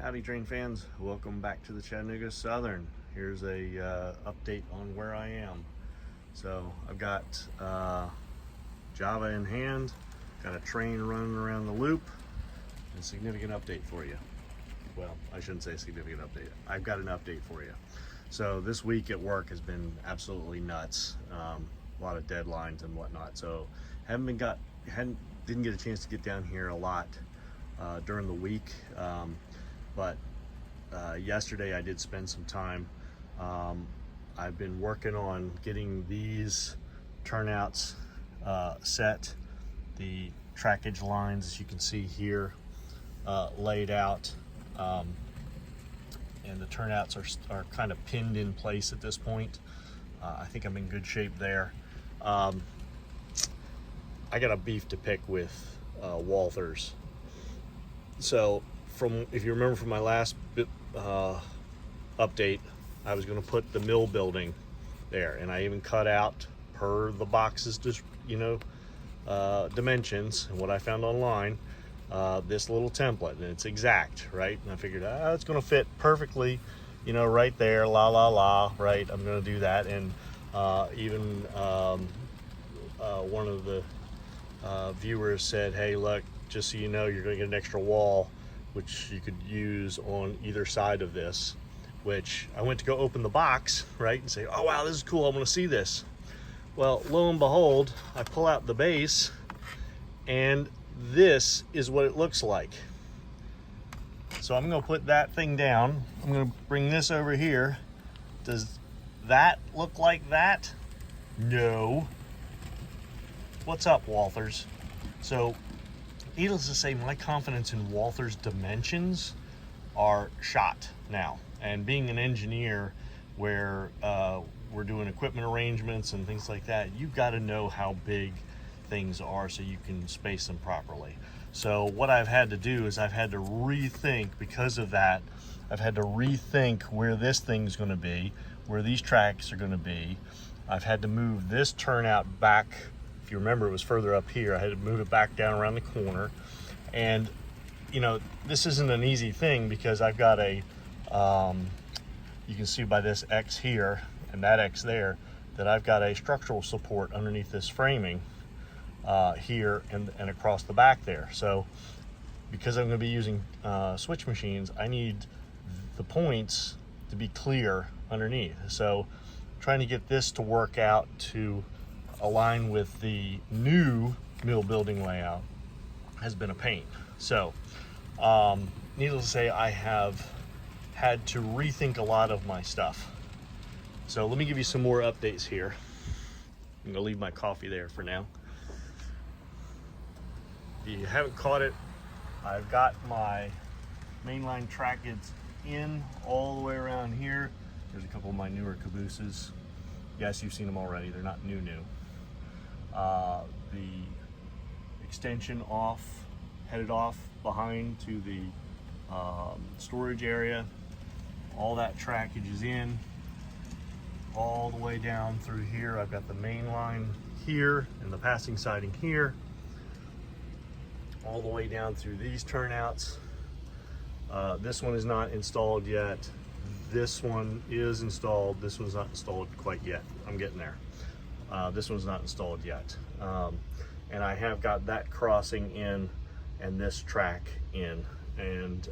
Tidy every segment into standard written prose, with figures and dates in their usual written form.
Howdy train fans, welcome back to the Chattanooga Southern. Here's a update on where I am. So I've got Java in hand, got a train running around the loop, and a significant update for you. Well, I shouldn't say significant update. I've got an update for you. So this week at work has been absolutely nuts. A lot of deadlines and whatnot. So didn't get a chance to get down here a lot during the week. But yesterday I did spend some time. I've been working on getting these turnouts set, the trackage lines, as you can see here, laid out, and the turnouts are kind of pinned in place at this point. I think I'm in good shape there. I got a beef to pick with Walthers. So if you remember from my last update, I was going to put the mill building there, and I even cut out per the boxes, just dimensions and what I found online, this little template, and it's exact, right? And I figured it's going to fit perfectly, right there, right? I'm going to do that. And even one of the viewers said, hey, look, just so you know, you're going to get an extra wall which you could use on either side of this. Which I went to go open the box, right, and say, oh wow, this is cool, I want to see this. Well, lo and behold, I pull out the base, and this is what it looks like. So I'm going to put that thing down. I'm going to bring this over here. Does that look like that? No. What's up, Walthers? So needless to say, my confidence in Walthers dimensions are shot now. And being an engineer where we're doing equipment arrangements and things like that, you've got to know how big things are so you can space them properly. So what I've had to do is I've had to rethink, because of that, I've had to rethink where this thing's going to be, where these tracks are going to be. I've had to move this turnout back. If you remember, it was further up here. I had to move it back down around the corner. And this isn't an easy thing, because I've got a you can see by this X here and that X there that I've got a structural support underneath this framing here and across the back there. So because I'm going to be using switch machines, I need the points to be clear underneath. So trying to get this to work out to align with the new mill building layout has been a pain. So needless to say, I have had to rethink a lot of my stuff. So let me give you some more updates here. I'm gonna leave my coffee there for now. If you haven't caught it, I've got my mainline trackage in all the way around here. There's a couple of my newer cabooses. Yes, you've seen them already. They're not new. The extension headed off behind to the storage area. All that trackage is in, all the way down through here. I've got the main line here and the passing siding here, all the way down through these turnouts. This one is not installed yet. This one is installed. This one's not installed quite yet. I'm getting there. This one's not installed yet. And I have got that crossing in and this track in, and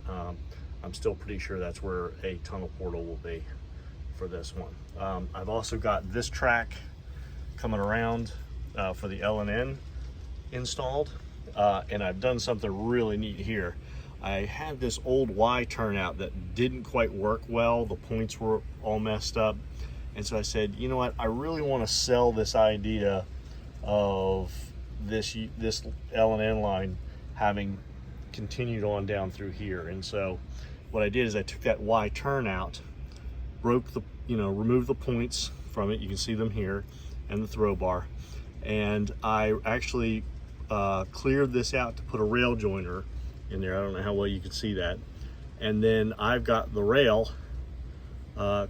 I'm still pretty sure that's where a tunnel portal will be for this one. I've also got this track coming around for the L&N installed, and I've done something really neat here. I had this old Y turnout that didn't quite work well. The points were all messed up, and so I said, you know what, I really want to sell this idea of this L&N line having continued on down through here. And so what I did is I took that Y turnout, removed the points from it. You can see them here, and the throw bar. And I actually cleared this out to put a rail joiner in there. I don't know how well you can see that. And then I've got the rail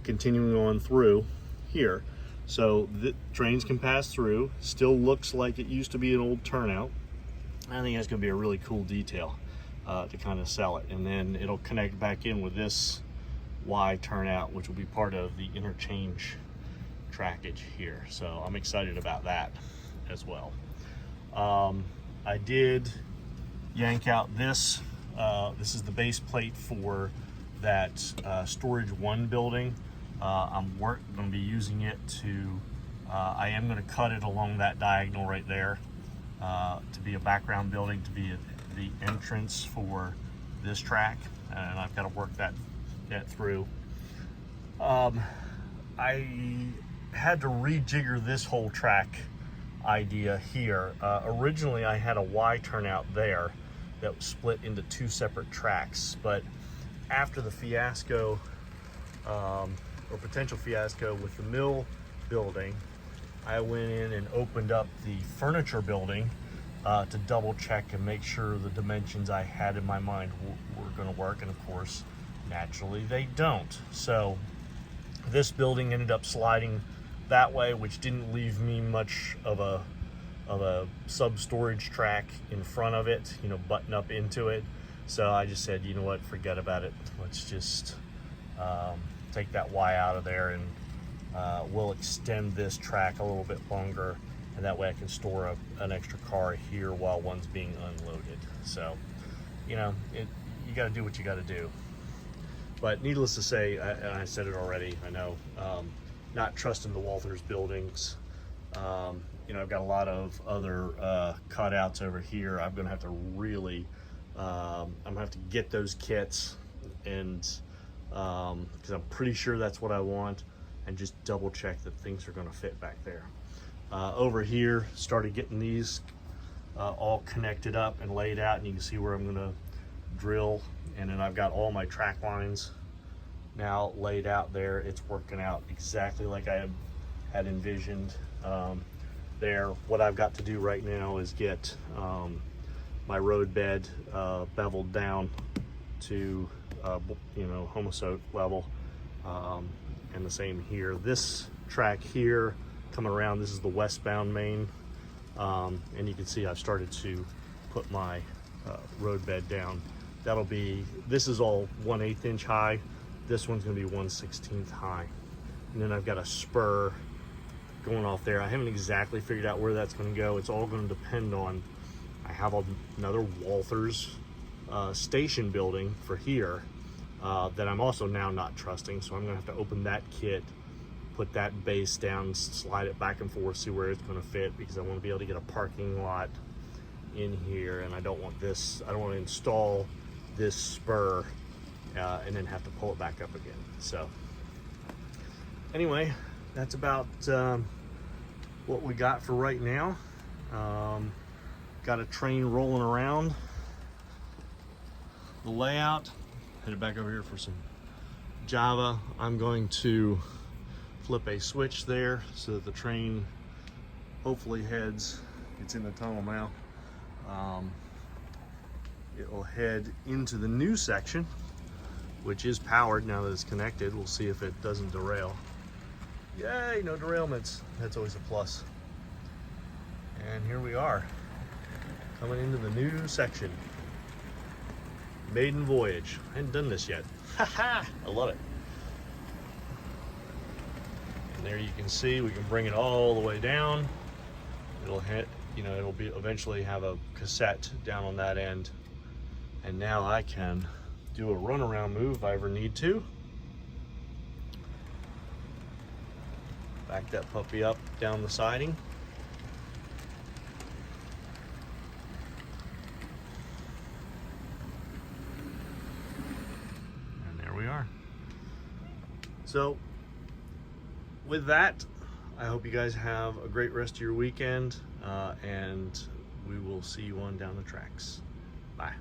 continuing on through here. So the trains can pass through. Still looks like it used to be an old turnout. I think that's going to be a really cool detail. to kind of sell it. And then it'll connect back in with this Y turnout, which will be part of the interchange trackage here. So I'm excited about that as well. I did yank out this. This is the base plate for that storage 1 building. I'm going to be using it to, I am going to cut it along that diagonal right there to be a background building, to be the entrance for this track, and I've got to work that through. I had to rejigger this whole track idea here. Originally I had a Y turnout there that was split into 2 separate tracks, but after the fiasco or potential fiasco with the mill building, I went in and opened up the furniture building to double check and make sure the dimensions I had in my mind were going to work, and of course naturally they don't. So this building ended up sliding that way, which didn't leave me much of a sub-storage track in front of it, you know, button up into it. So I just said, you know what, forget about it. Let's just take that Y out of there, and we'll extend this track a little bit longer, and that way I can store an extra car here while one's being unloaded. So, you know, you got to do what you got to do. But needless to say, and I said it already, I know, not trusting the Walthers buildings. You know, I've got a lot of other cutouts over here. I'm gonna have to really, I'm gonna have to get those kits, and because I'm pretty sure that's what I want, and just double check that things are gonna fit back there. Over here, started getting these all connected up and laid out, and you can see where I'm gonna drill, and then I've got all my track lines now laid out there. It's working out exactly like I had envisioned there. What I've got to do right now is get my road bed beveled down to you know, homosote level, and the same here. This track here coming around, this is the westbound main, and you can see I've started to put my road bed down. That'll be, this is all 1/8 inch high. This one's gonna be 1/16 high. And then I've got a spur going off there. I haven't exactly figured out where that's gonna go. It's all gonna depend on, I have another Walthers station building for here that I'm also now not trusting. So I'm gonna have to open that kit, put that base down, slide it back and forth, see where it's gonna fit, because I wanna be able to get a parking lot in here, and I don't want this, I don't want to install this spur and then have to pull it back up again. So anyway, that's about what we got for right now. Got a train rolling around the layout. Headed back over here for some Java. I'm going to flip a switch there so that the train hopefully heads, it's in the tunnel now, it will head into the new section, which is powered now that it's connected. We'll see if it doesn't derail. Yay, no derailments. That's always a plus. And here we are, coming into the new section. Maiden voyage. I hadn't done this yet. Haha, I love it. And there you can see, we can bring it all the way down. It'll hit, you know, it'll be eventually have a cassette down on that end. And now I can do a runaround move if I ever need to. Back that puppy up down the siding. And there we are. So with that, I hope you guys have a great rest of your weekend, and we will see you on down the tracks. Bye.